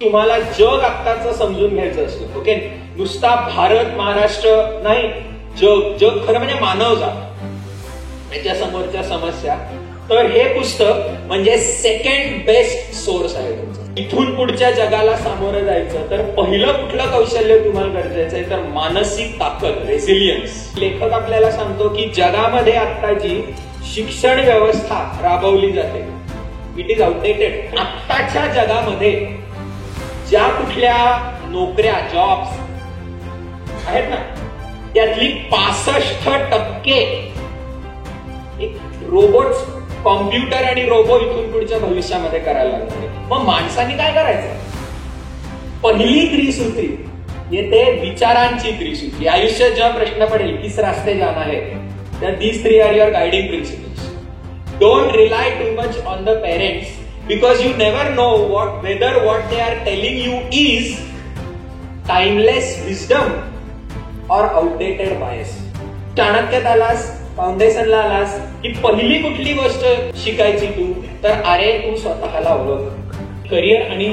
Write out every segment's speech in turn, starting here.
तुम्हाला जग आत्ताचं समजून घ्यायचं असलं, ओके, नुसता भारत महाराष्ट्र नाही, जग जग खरं म्हणजे मानवजात याच्या समोरच्या समस्या, तर हे पुस्तक म्हणजे सेकंड बेस्ट सोर्स आहे तुमचं. इथून पुढच्या जगाला सामोरं जायचं तर पहिलं कुठलं कौशल्य तुम्हाला गरजेचं आहे तर मानसिक ताकद, रेसिलियन्स. लेखक आपल्याला सांगतो की जगामध्ये आता जी शिक्षण व्यवस्था राबवली जाते इट इज आउटडेटेड. आत्ताच्या जगामध्ये ज्या कुठल्या नोकऱ्या, जॉब्स आहेत ना, त्यातली 65% रोबोट्स, कॉम्प्युटर आणि रोबो इथून पुढच्या भविष्यामध्ये करायला लागले. मग माणसाने काय करायचं? पहिली त्रिसूत्री येते विचारांची त्रिसूत्री. आयुष्यात जेव्हा प्रश्न पडेल किस रास्ते जाना है, तर these three are your guiding principles. Don't rely too much on the parents because you never know whether what they are telling you is timeless wisdom or outdated bias. चाणक्यात आलास, फाउंडेशनला आलास की पहिली कुठली गोष्ट शिकायची तू तर अरे तू स्वतःला ओळख. करिअर आणि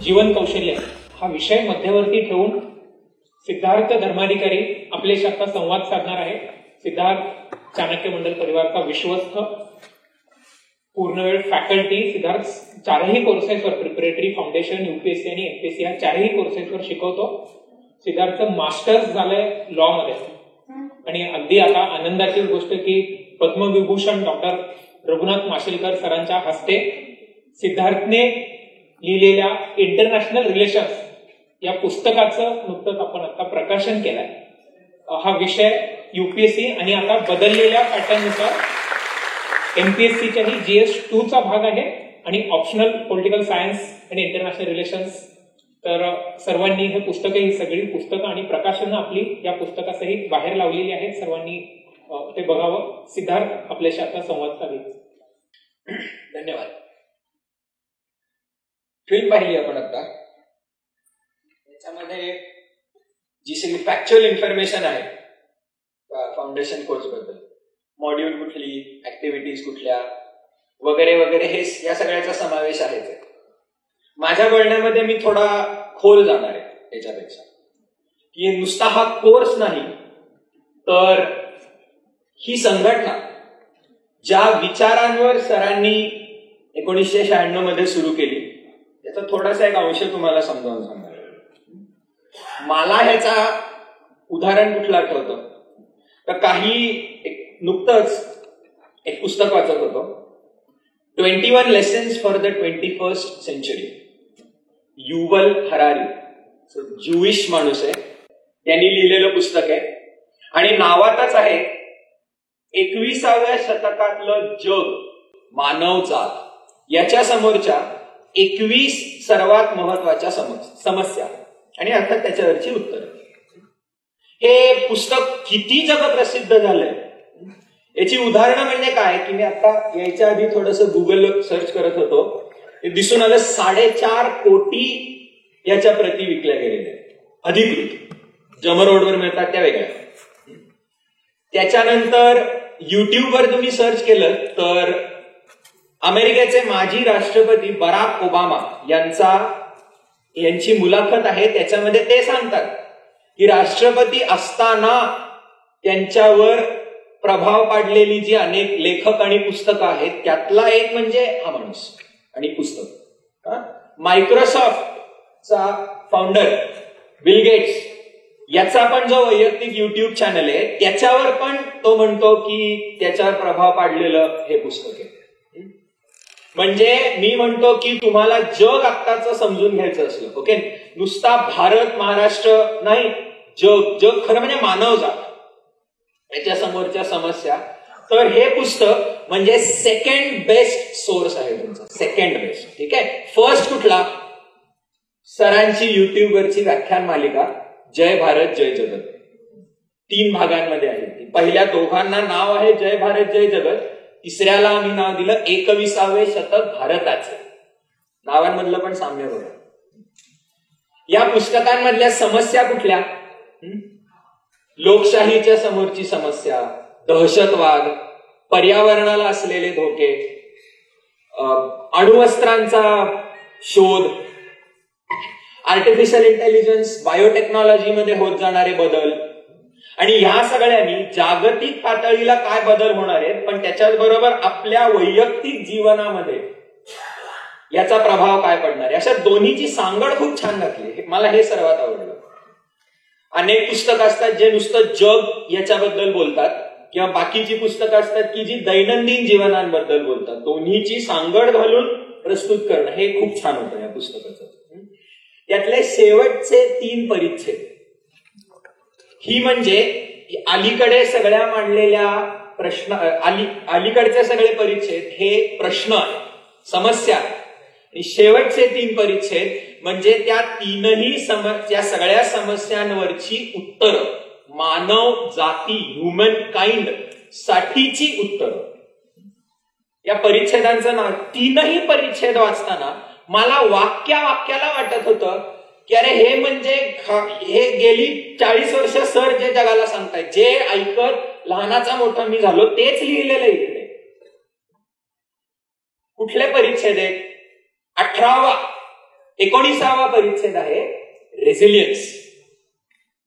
जीवन कौशल्य हा विषय मध्यवर्ती ठेवून सिद्धार्थ धर्माधिकारी आपल्याशी आता संवाद साधणार आहे. सिद्धार्थ चाणक्य मंडल परिवारचा विश्वस्त, पूर्णवेळ फॅकल्टी. सिद्धार्थ 4ही कोर्सेसवर, प्रिपरेटरी, फाउंडेशन, युपीएससी आणि एमपीएससी या 4ही कोर्सेसवर शिकवतो. सिद्धार्थचं मास्टर्स झालंय लॉ मध्ये आणि अगदी आता आनंदाची गोष्ट की पद्मविभूषण डॉक्टर रघुनाथ माशेलकर सरांच्या हस्ते सिद्धार्थने लिहिलेल्या इंटरनॅशनल रिलेशन्स या पुस्तकाचं नुकतंच आपण आता प्रकाशन केलंय. हा विषय युपीएससी आणि आता बदललेल्या पॅटर्ननुसार एमपीएससीच्याही GS2 चा भाग आहे आणि ऑप्शनल पॉलिटिकल सायन्स आणि इंटरनॅशनल रिलेशन्स. तर सर्वांनी हे पुस्तकं, ही सगळी पुस्तकं आणि प्रकाशनं आपली या पुस्तकासहित बाहेर लावलेली आहेत. सर्वांनी ते बघावं. सिद्धार्थ आपल्याशी आता संवाद साधेल. धन्यवाद. फिल्म पाहिली आपण आता. याच्यामध्ये जी सगळी फॅक्च्युअल इन्फॉर्मेशन आहे फाउंडेशन कोर्स बद्दल, मॉड्यूल कुठली, ऍक्टिव्हिटीज कुठल्या वगैरे वगैरे, हे या सगळ्याचा समावेश आहे. माझ्या बोलण्यामध्ये मी थोडा खोल जाणार आहे याच्यापेक्षा, की नुसता हा कोर्स नाही तर ही संघटना ज्या विचारांवर सरांनी 1996 मध्ये सुरू केली त्याचा थोडासा एक अंश तुम्हाला समजावून सांगणार. मला ह्याचा उदाहरण कुठलं आठवतं तर नुकतंच एक पुस्तक वाचत होतो, 21 lessons for the 21st century. Yuval Harari, Jewish माणूस आहे, त्यांनी लिहिलेलं पुस्तक आहे आणि नावातच आहे 21व्या शतकातलं जग, मानवजात याच्या समोरच्या 21 सर्वात महत्वाच्या समस्या आणि अर्थात त्याच्यावरची उत्तरं. हे पुस्तक किती जगप्रसिद्ध झालंय याची उदाहरणं म्हणजे काय की मी आता यायच्या आधी थोडंसं गुगल सर्च करत होतो, हे दिसून आलं 4.5 कोटी याच्या प्रती विकल्या गेलेल्या अधिकृत. जमरोडवर मिळतात त्या वेगळ्या. त्याच्यानंतर युट्यूबवर तुम्ही सर्च केलं तर अमेरिकेचे माजी राष्ट्रपती बराक ओबामा यांची मुलाखत आहे. त्याच्यामध्ये ते सांगतात की राष्ट्रपती असताना त्यांच्यावर प्रभाव पाडलेली जी अनेक लेखक आणि पुस्तकं आहेत त्यातला एक म्हणजे हा माणूस आणि पुस्तक. मायक्रोसॉफ्टचा फाउंडर बिल गेट्स याचा पण जो वैयक्तिक युट्यूब चॅनल आहे त्याच्यावर पण तो म्हणतो की त्याच्यावर प्रभाव पाडलेलं हे पुस्तक आहे. म्हणजे मी म्हणतो की तुम्हाला जग आत्ताचं समजून घ्यायचं असलं, ओके, नुसता भारत महाराष्ट्र नाही, जग जग खरं म्हणजे मानवजात याच्या समोरच्या समस्या, तर हे पुस्तक म्हणजे सेकंड बेस्ट सोर्स आहे तुमचा. Second best. ठीक आहे. फर्स्ट कुठला? सरांची युट्यूबवरची व्याख्यान मालिका जय भारत जय जगत. 3 भागांमध्ये आहे. पहिल्या दोघांना नाव आहे जय भारत जय जगत, तिसऱ्याला आम्ही नाव दिलं 21वे शतक भारताचे. नावांमधलं पण साम्य बघा. या पुस्तकांमधल्या समस्या कुठल्या? लोकशाहीच्या समोरची समस्या, दहशतवाद, पर्यावरणाला असलेले धोके, अणुअस्त्रांचा शोध, आर्टिफिशियल इंटेलिजन्स, बायोटेक्नॉलॉजीमध्ये होत जाणारे बदल, आणि ह्या सगळ्यांनी जागतिक पातळीला काय बदल होणार आहेत, पण त्याच्याचबरोबर आपल्या वैयक्तिक जीवनामध्ये याचा प्रभाव काय पडणार आहे, अशा दोन्हीची सांगड खूप छान घातली. मला हे सर्वात आवडलं. अनेक पुस्तकं असतात जे नुसतं जग याच्याबद्दल बोलतात, किंवा बाकीची पुस्तकं असतात की जी दैनंदिन जीवनांबद्दल बोलतात. दोन्हीची सांगड घालून प्रस्तुत करणं हे खूप छान होतं या पुस्तकाचं. त्यातले शेवटचे 3 परिच्छेद ही म्हणजे अलीकडे सगळ्या मांडलेल्या प्रश्न, अलीकडचे सगळे परिच्छेद हे प्रश्न आहे, समस्या आहे, आणि शेवटचे 3 परिच्छेद म्हणजे त्या त्या सगळ्या समस्यांवरची उत्तरं, मानव जाती, ह्युमन काइंड साठीची उत्तरं. या परिच्छेदांचं नाव, 3ही परिच्छेद वाचताना मला वाक्याला वाटत होतं की अरे हे म्हणजे हे गेली 40 वर्ष सर जे जगाला सांगतायत, जे ऐकत लहानाचा मोठा मी झालो, तेच लिहिलेलं इकडे. कुठले परिच्छेद आहेत? 18वा 19वा परिच्छेद आहे रेझिलियन्स,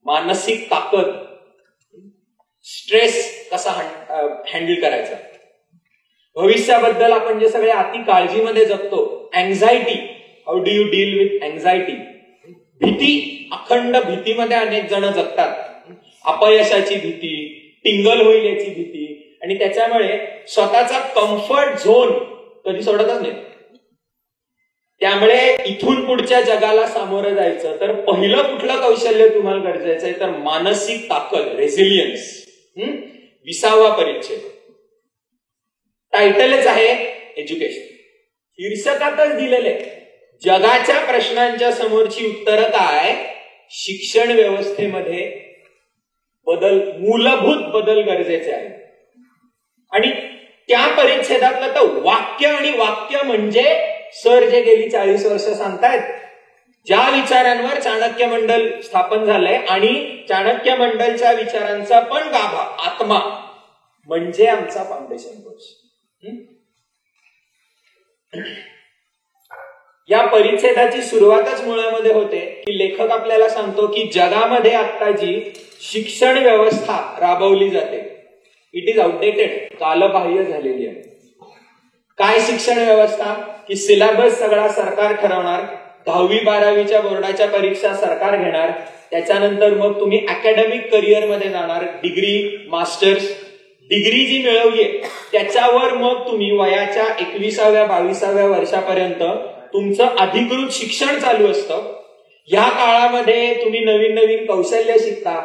मानसिक ताकद, स्ट्रेस कसा हँडल करायचा, भविष्याबद्दल आपण जे सगळे अति काळजीमध्ये जगतो, anxiety, how do you deal with anxiety, भीती, अखंड भीतीमध्ये अनेक जण जगतात, अपयशाची भीती, टिंगल होईल याची भीती, आणि त्याच्यामुळे स्वतःचा कम्फर्ट झोन कधी सोडतच नाही. त्यामुळे इथून पुढच्या जगाला सामोरं जायचं तर पहिलं कुठलं कौशल्य तुम्हाला गरजेचं आहे तर मानसिक ताकद, रेझिलियन्स. 20वा परिच्छेद, टायटलच आहे एज्युकेशन. शीर्षकातच दिलेले जगाच्या प्रश्नांच्या समोरची उत्तरं काय, शिक्षण व्यवस्थेमध्ये बदल, मूलभूत बदल गरजेचे आहे. आणि त्या परिच्छेदातलं तर वाक्य, आणि वाक्य म्हणजे सर जे गेली 40 वर्ष सांगतायत, ज्या विचारांवर चाणक्य मंडल स्थापन झालंय, आणि चाणक्य मंडलच्या विचारांचा पण गाभा, आत्मा म्हणजे आमचा फाउंडेशन कोर्स. या परिच्छेदाची सुरुवातच मुळामध्ये होते की लेखक आपल्याला सांगतो की जगामध्ये आता जी शिक्षण व्यवस्था राबवली जाते, इट इज आउटडेटेड, कालबाह्य झालेली आहे. काय शिक्षण व्यवस्था की सिलेबस सगळा सरकार ठरवणार, 10वी 12वीच्या बोर्डाच्या परीक्षा सरकार घेणार, त्याच्यानंतर मग तुम्ही अकॅडमिक करिअरमध्ये जाणार, डिग्री, मास्टर्स, डिग्री जी मिळवलीये त्याच्यावर मग तुम्ही वयाच्या 21व्या 22व्या वर्षापर्यंत तुमचं अधिकृत शिक्षण चालू असतं. या काळामध्ये तुम्ही नवीन नवीन कौशल्य शिकता,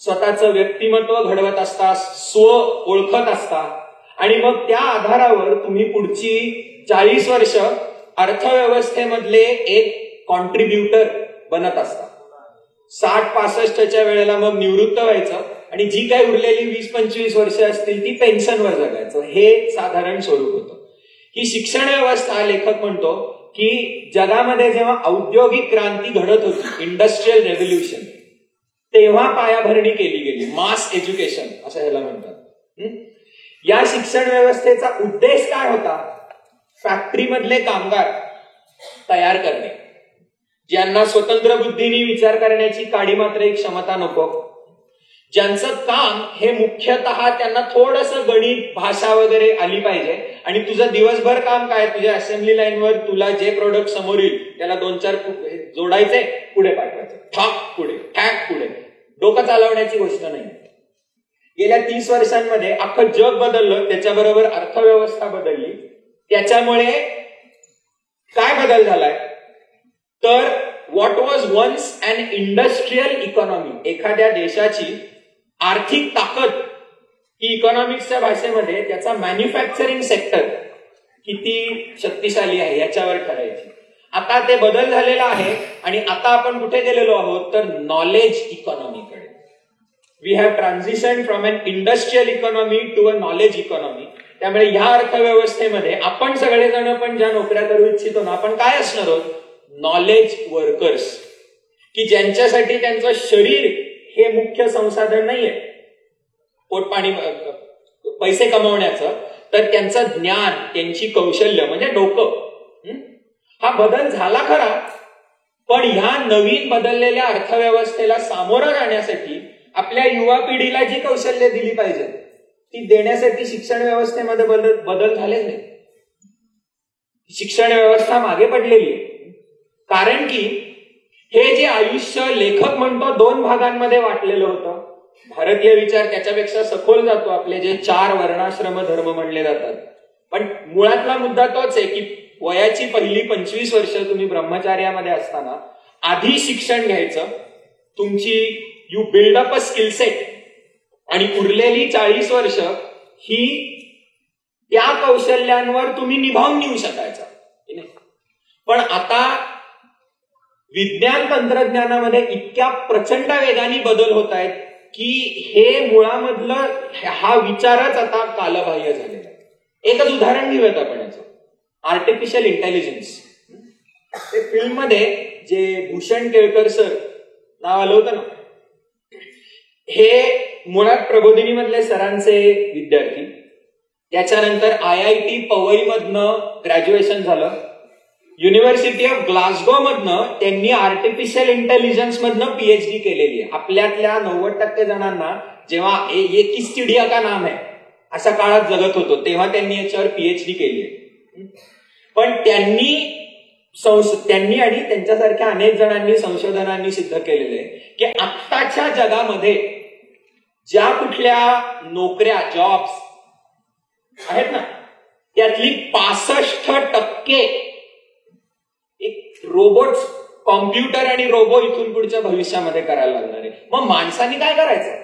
स्वतःचं व्यक्तिमत्व घडवत असता, स्व ओळखत असता, आणि मग त्या आधारावर तुम्ही पुढची 40 वर्ष अर्थव्यवस्थेमधले एक कॉन्ट्रीब्युटर बनत असता. 60-65च्या वेळेला मग निवृत्त व्हायचं, आणि जी काही उरलेली 20-25 वर्ष असतील ती पेन्शनवर जगायचं. हे साधारण स्वरूप होतं. ही शिक्षण व्यवस्था, लेखक म्हणतो की जगामध्ये जेव्हा औद्योगिक क्रांती घडत होती, इंडस्ट्रियल रेव्होल्युशन, तेव्हा पायाभरणी केली गेली, मास एज्युकेशन असं ह्याला म्हणतात. या शिक्षण व्यवस्थेचा उद्देश काय होता? फॅक्टरीमधले कामगार तयार करणे, ज्यांना स्वतंत्र बुद्धीने विचार करण्याची काडी मात्र एक क्षमता नको, ज्यांचं काम हे मुख्यतः त्यांना थोडंसं गणित, भाषा वगैरे आली पाहिजे, आणि तुझं दिवसभर काम काय, तुझ्या असेंब्ली लाईनवर तुला जे प्रोडक्ट समोर येईल त्याला 2-4 जोडायचे, पुढे पाठवायचे, ठाक पुढे, टॅक पुढे, डोकं चालवण्याची गोष्ट नाही. गेल्या 30 वर्षांमध्ये अख्खं जग बदललं, त्याच्याबरोबर अर्थव्यवस्था बदलली. त्याच्यामुळे काय बदल झालाय तर what was once an industrial economy, एखाद्या देशाची आर्थिक ताकद ही इकॉनॉमिक्सच्या भाषेमध्ये त्याचा मॅन्युफॅक्चरिंग सेक्टर किती शक्तिशाली आहे याच्यावर ठरायची. आता ते बदल झालेला आहे, आणि आता आपण कुठे गेलेलो आहोत तर नॉलेज इकॉनॉमीकडे. We have transition from an industrial economy to a knowledge economy. त्यामुळे ह्या अर्थव्यवस्थेमध्ये आपण सगळेजण पण ज्या नोकऱ्या करू इच्छितो ना, आपण काय असणार आहोत? नॉलेज वर्कर्स, की ज्यांच्यासाठी त्यांचं शरीर हे मुख्य संसाधन नाहीये पोटपाणी पैसे कमवण्याचं, तर त्यांचं ज्ञान, त्यांची कौशल्य म्हणजे डोकं. हा बदल झाला खरा, पण ह्या नवीन बदललेल्या अर्थव्यवस्थेला सामोरं जाण्यासाठी आपल्या युवा पिढीला जी कौशल्य दिली पाहिजे ती देण्यासाठी शिक्षण व्यवस्थेमध्ये बदल झालेच नाही. शिक्षण व्यवस्था मागे पडलेली आहे. कारण की हे जे आयुष्य लेखक म्हणतो 2 भागांमध्ये वाटलेलं होतं. भारतीय विचार त्याच्यापेक्षा सखोल जातो. आपले जे 4 वर्णाश्रम धर्म म्हणले जातात. पण मुळातला मुद्दा तोच आहे की वयाची पहिली 25 वर्ष तुम्ही ब्रह्मचार्यामध्ये असताना आधी शिक्षण घ्यायचं. तुमची you build up a skill set आणि उरलेली 40 वर्ष ही त्या कौशल्यांवर तुम्ही निभावून नेऊ शकायचा. पण आता विज्ञान तंत्रज्ञानामध्ये इतक्या प्रचंड वेगाने बदल होत आहेत की हे मुळामधलं हा विचारच आता कालबाह्य झालेला आहे. एकच उदाहरण घेऊयात आपण याचं. Artificial intelligence. ते फिल्ममध्ये जे भूषण केळकर सर नाव आलं होतं ना, हे मुळात प्रबोधिनी मधले सरांचे विद्यार्थी. त्याच्यानंतर IIT पवई मधनं ग्रॅज्युएशन झालं. युनिव्हर्सिटी ऑफ ग्लासगो मधनं त्यांनी आर्टिफिशियल इंटेलिजन्स मधनं PhD केलेली आहे. आपल्यातल्या 90% जणांना जेव्हा एक चिडिया का नाम आहे अशा काळात जगत होतो तेव्हा त्यांनी याच्यावर PhD केली आहे. पण त्यांनी आणि त्यांच्यासारख्या अनेक जणांनी संशोधनांनी सिद्ध केलेले आहे की आत्ताच्या जगामध्ये ज्या कुठल्या नोकऱ्या जॉब्स आहेत ना त्यातली 65% एक रोबोट, कॉम्प्युटर आणि रोबो इथून पुढच्या भविष्यामध्ये करायला लागणार आहे. मग माणसांनी काय करायचं?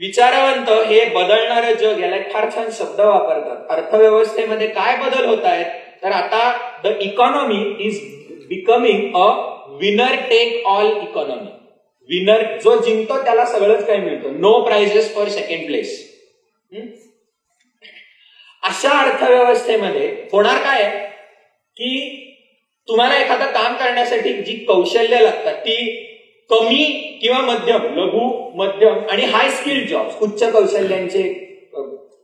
विचारवंत हे बदलणारं जग याला फार छान शब्द वापरतात. अर्थव्यवस्थेमध्ये काय बदल होत आहेत तर आता the economy is becoming a winner take all economy. Winner जो जिंकतो त्याला सगळंच काही मिळतं. No prizes for second place. अशा अर्थव्यवस्थेमध्ये होणार काय की तुम्हाला एखादं काम करण्यासाठी जी कौशल्य लागतात ती कमी किंवा मध्यम, लघु, मध्यम आणि हाय स्किल्ड जॉब्स, उच्च कौशल्यांचे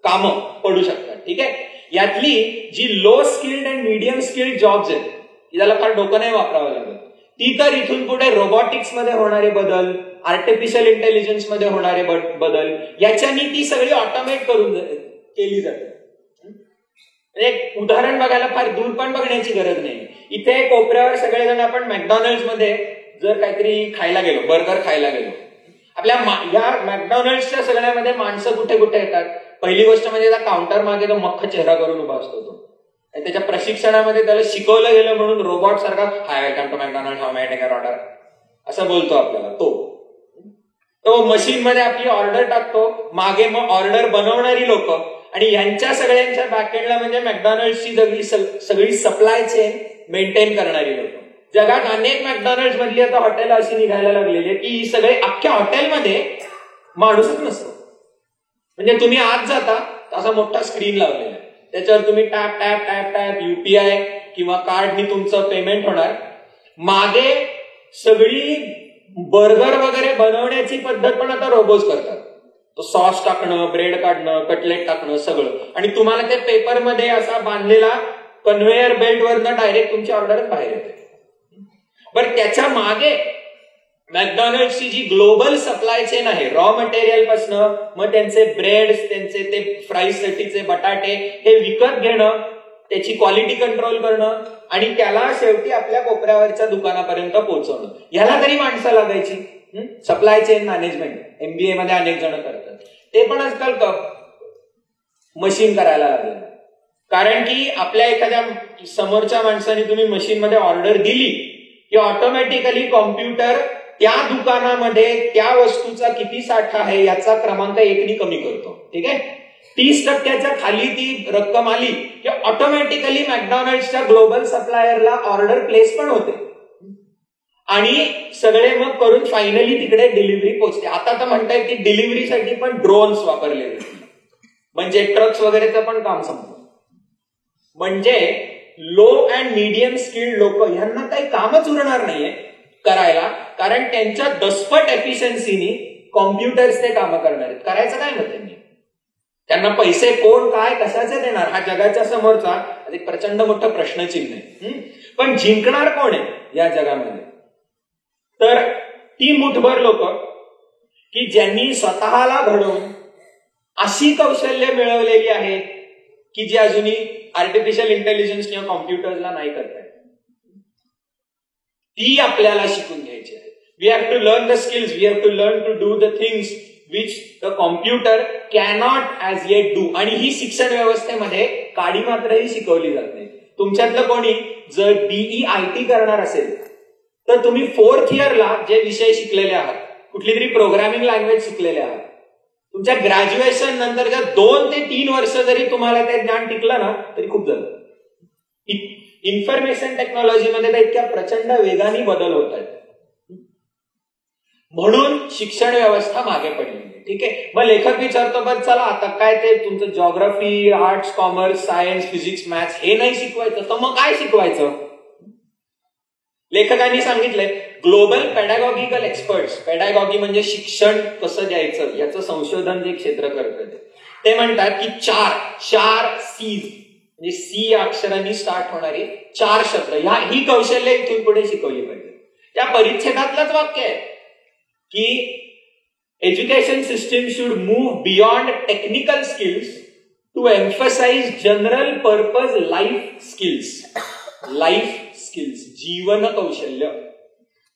कामं पडू शकतात. ठीक आहे. यातली जी low skilled and medium skilled jobs आहेत त्याला फार डोकं नाही वापरावं लागत. ती तर इथून पुढे रोबोटिक्स मध्ये होणारे बदल, आर्टिफिशियल इंटेलिजन्स मध्ये होणारे बदल याच्यानी ती सगळी ऑटोमेट करून केली जाते. एक उदाहरण बघायला फार दूर पण बघण्याची गरज नाही. इथे कोपऱ्यावर सगळेजण आपण मॅकडॉनल्ड्स मध्ये जर काहीतरी खायला गेलो, बर्गर खायला गेलो, आपल्या या मॅकडॉनल्ड्सच्या सगळ्यामध्ये माणसं कुठे कुठे येतात. पहिली गोष्ट म्हणजे त्या काउंटर मागे तो मख्ख चेहरा करून उभा असतो तो. त्याच्या प्रशिक्षणामध्ये त्याला शिकवलं गेलं म्हणून रोबोट सारखा hi welcome to McDonald, how may I take your order असं बोलतो आपल्याला. तो मशीन मध्ये आपली ऑर्डर टाकतो. मागे मग ऑर्डर बनवणारी लोक आणि यांच्या सगळ्यांच्या बॅकएंडला म्हणजे मॅकडॉनल्ड्सची सगळी सप्लाय चेन मेंटेन करणारी लोक. जगात अनेक मॅकडॉनल्ड्स मधली आता हॉटेल अशी निघायला लागलेली आहे की ही सगळे अख्ख्या हॉटेलमध्ये माणूसच नसतो. म्हणजे तुम्ही आत जाता असा मोठा स्क्रीन लावलेला आहे, त्याच्यावर तुम्ही tap tap tap tap UPI किंवा कार्डनी तुमचं पेमेंट होणार. मागे सगळी बर्गर वगैरे बनवण्याची पद्धत पण आता रोबोज करतात. तो सॉस टाकणं, ब्रेड काढणं, कटलेट टाकणं सगळं, आणि तुम्हाला ते पेपरमध्ये असा बांधलेला कन्व्हेयर बेल्ट वरनं डायरेक्ट तुमची ऑर्डर बाहेर येते. बरं त्याच्या मागे मॅकडॉनल्ड्सची जी ग्लोबल सप्लाय चेन आहे, रॉ मटेरियल पासनं मग त्यांचे ब्रेड्स, त्यांचे ते फ्राईज साठीचे बटाटे हे विकत घेणं, त्याची क्वालिटी कंट्रोल करणं आणि त्याला शेवटी आपल्या कोपऱ्यावरच्या दुकानापर्यंत पोहोचवणं, याला तरी माणसं लागायची. सप्लाय चेन मॅनेजमेंट MBA मध्ये अनेक जण करतात. ते पण आजकाल मशीन करायला लागलं. कारण की आपल्या एखाद्या समोरच्या माणसाने तुम्ही मशीन मध्ये ऑर्डर दिली की ऑटोमॅटिकली कॉम्प्युटर त्या दुकानामध्ये त्या वस्तूचा किती साठा आहे याचा क्रमांक 1 कमी करतो. ठीक आहे. 30% खाली ती रक्कम आली की ऑटोमॅटिकली मॅकडॉनल्ड्सच्या ग्लोबल सप्लायरला ऑर्डर प्लेस पण होते आणि सगळे मग करून फायनली तिकडे डिलिव्हरी पोहोचते. आता तर म्हणतायत की डिलिव्हरीसाठी पण ड्रोन्स वापरले जातात, म्हणजे ट्रक्स वगैरेचं पण काम संपलं. म्हणजे लो अँड मीडियम स्किल्ड लोक यांना काही कामच उरणार नाहीये करायला, कारण त्यांच्या दसपट एफिशियन्सीनी कॉम्प्युटर्स ते कामं करणार आहेत. करायचं काय मग त्यांनी? त्यांना पैसे कोण काय कशाचे देणार हा जगाच्या समोरचा एक प्रचंड मोठा प्रश्नचिन्ह आहे. पण जिंकणार कोण आहे या जगामध्ये? तर ती मुठभर लोक की ज्यांनी स्वतःला घडवून अशी कौशल्य मिळवलेली आहेत की जी अजूनही आर्टिफिशियल इंटेलिजन्स किंवा कॉम्प्युटर्सला नाही करता येत. ती आपल्याला शिकून घ्यायची आहे. We have to learn the skills, we have to learn to do the things which the computer cannot as yet do. आणि ही शिक्षण व्यवस्थेमध्ये काडी मात्रही शिकवली जात नाही. तुमच्यातलं कोणी जर DEIT करणार असेल तर तुम्ही 4th इयरला जे विषय शिकलेले आहात, कुठली तरी प्रोग्रामिंग लँग्वेज शिकलेले आहात, तुमच्या ग्रॅज्युएशन नंतरच्या 2 ते 3 वर्ष जरी तुम्हाला ते ज्ञान टिकलं ना तरी खूप झालं. इन्फॉर्मेशन टेक्नॉलॉजीमध्ये इतक्या प्रचंड वेगाने बदल होत आहेत. म्हणून शिक्षण व्यवस्था मागे पडली. ठीक आहे, मग लेखक विचारतो पण चला आता काय ते तुमचं geography, arts, commerce, science, physics, maths हे नाही शिकवायचं तर मग काय शिकवायचं? लेखकांनी सांगितलंय ग्लोबल पेडॅगॉगिकल एक्सपर्ट्स. पेडॅगॉगी म्हणजे शिक्षण कसं द्यायचं याचं संशोधन जे क्षेत्र करतात ते म्हणतात की 4 C's म्हणजे C या अक्षरांनी स्टार्ट होणारी 4 शब्द ही कौशल्य इथून पुढे शिकवली पाहिजे. त्या परिच्छेदातलंच वाक्य आहे की education system should move beyond technical skills to emphasize general purpose life skills. Life skills, जीवन कौशल्य,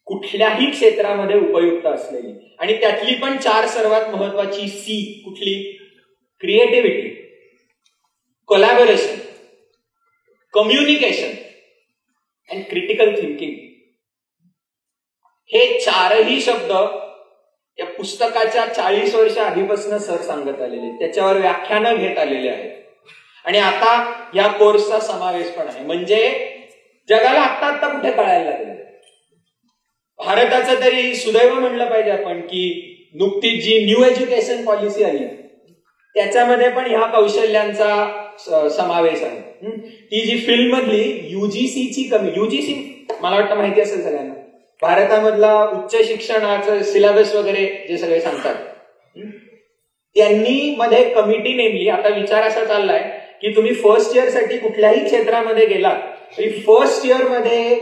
कुठल्याही क्षेत्रामध्ये उपयुक्त असलेली. आणि त्यातली पण 4 सर्वात महत्वाची C कुठली? Creativity, collaboration, communication and critical thinking. हे 4ही शब्द या पुस्तकाच्या 40 वर्ष आधीपासून सर सांगत आलेले, त्याच्यावर व्याख्यानं घेत आलेले आहेत. आणि आता या कोर्सचा समावेश पण आहे. म्हणजे जगाला आत्ता कुठे कळायला लागलं. भारताचं तरी सुदैव म्हणलं पाहिजे आपण की नुकतीच जी न्यू एज्युकेशन पॉलिसी आली त्याच्यामध्ये पण ह्या कौशल्यांचा समावेश आहे. ती जी फिल्म मधली UGCची UGC मला वाटतं माहिती असेल सगळ्यांना, भारतामधला उच्च शिक्षणाचं सिलेबस वगैरे जे सगळे सांगतात, त्यांनी मध्ये कमिटी नेमली. आता विचार असा चाललाय की तुम्ही फर्स्ट इयर साठी कुठल्याही क्षेत्रामध्ये गेलात तरी फर्स्ट इयर मध्ये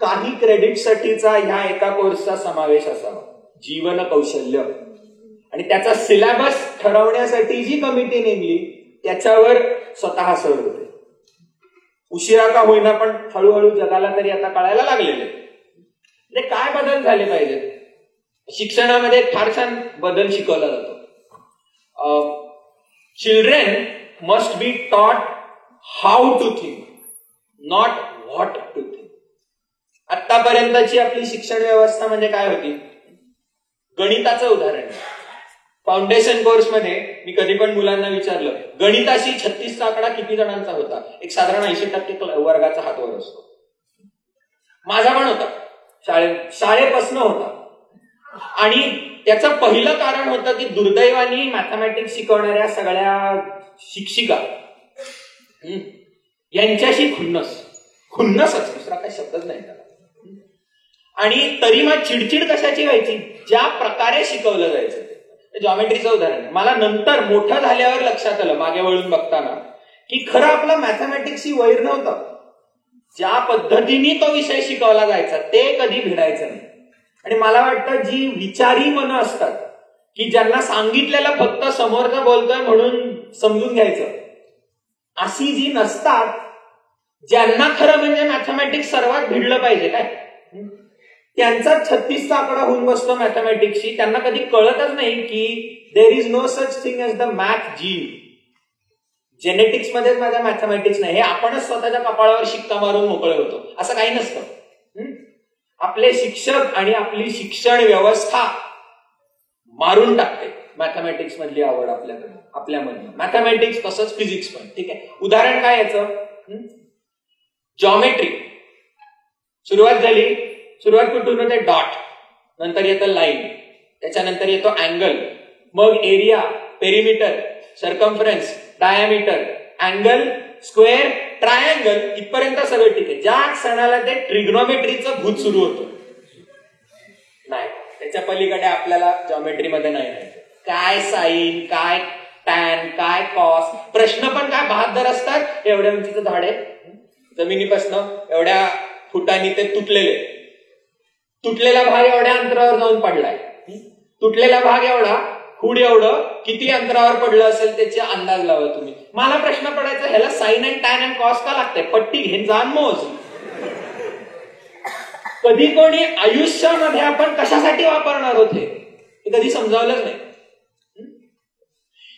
काही क्रेडिट साठीचा ह्या एका कोर्सचा समावेश असावा, जीवन कौशल्य. आणि त्याचा सिलेबस ठरवण्यासाठी जी कमिटी नेमली त्याच्यावर स्वतः सर होते. उशिरा का होईना पण हळूहळू जगाला तरी आता कळायला लागलेले. म्हणजे काय बदल झाले पाहिजेत शिक्षणामध्ये? फार छान बदल शिकवला जातो. Children must be taught how to think, not what to think. आतापर्यंतची आपली शिक्षण व्यवस्था म्हणजे काय होती? गणिताचं उदाहरण. फाउंडेशन कोर्समध्ये मी कधी पण मुलांना विचारलं गणिताशी 36चा आकडा किती जणांचा होता? एक साधारण 80% वर्गाचा हात वर असतो. माझा पण होता, शाळेपासून होता. आणि त्याचं पहिलं कारण होतं की दुर्दैवानी मॅथमॅटिक्स शिकवणाऱ्या सगळ्या शिक्षिका यांच्याशी खुन्नसच दुसरा काही शब्दच नाही त्याला. आणि तरी मग चिडचिड कशाची व्हायची? ज्या प्रकारे शिकवलं जायचं. जॉमेट्रीचं उदाहरण मला नंतर मोठं झाल्यावर लक्षात आलं, मागे वळून बघताना, की खरं आपलं मॅथमॅटिक्सची वैर नव्हतं. ज्या पद्धतीने तो विषय शिकवला जायचा ते कधी भिडायचं नाही. आणि मला वाटतं जी विचारी मनं असतात की ज्यांना सांगितलेलं फक्त समोरचा बोलतोय म्हणून समजून घ्यायचं, अशी जी नसतात, ज्यांना खरं म्हणजे मॅथमॅटिक्स सर्वात भिडलं पाहिजे काय, त्यांचा 36चा आकडा होऊन बसतो मॅथमॅटिक्सशी. त्यांना कधी कळतच नाही की there is no such thing as the math gene. Genetics मध्येच माझ्या मॅथमॅटिक्स नाही, हे आपणच स्वतःच्या कपाळावर शिक्का मारून मोकळे होतो, असं काही नसतं. आपले शिक्षक आणि आपली शिक्षण व्यवस्था मारून टाकते मॅथमॅटिक्स मधली आवड आपल्यामधलं. मॅथमॅटिक्स तसंच फिजिक्स पण. ठीक आहे, उदाहरण काय याचं? जॉमेट्री. सुरुवात झाली, सुरुवात कुठून होते? डॉट, नंतर येतं लाईन, त्याच्यानंतर येतो अँगल, मग area, perimeter, circumference, diameter, angle, square, triangle, इथपर्यंत सगळं ठीक आहे. ज्या क्षणाला ते ट्रिग्नोमेट्रीचं भूत सुरू होतं नाही, त्याच्या पलीकडे आपल्याला जॉमेट्रीमध्ये नाही राहायचं. काय साईन, काय टॅन, काय कॉस, प्रश्न पण काय बहादर असतात. एवढ्या उंचीचं झाड आहे, जमिनीपासनं एवढ्या फुटांनी ते तुटलेला भाग एवढ्या अंतरावर जाऊन पडलाय. तुटलेला भाग एवढा, फूड एवढं किती अंतरावर पडलं असेल त्याचे अंदाज लावा तुम्ही. मला प्रश्न पडायचा, ह्याला sine and tan and cos का लागतंय? पट्टी घेऊन जाण मोज. कधी कोणी आयुष्यामध्ये आपण कशासाठी वापरणार होते हे कधी समजावलंच नाही.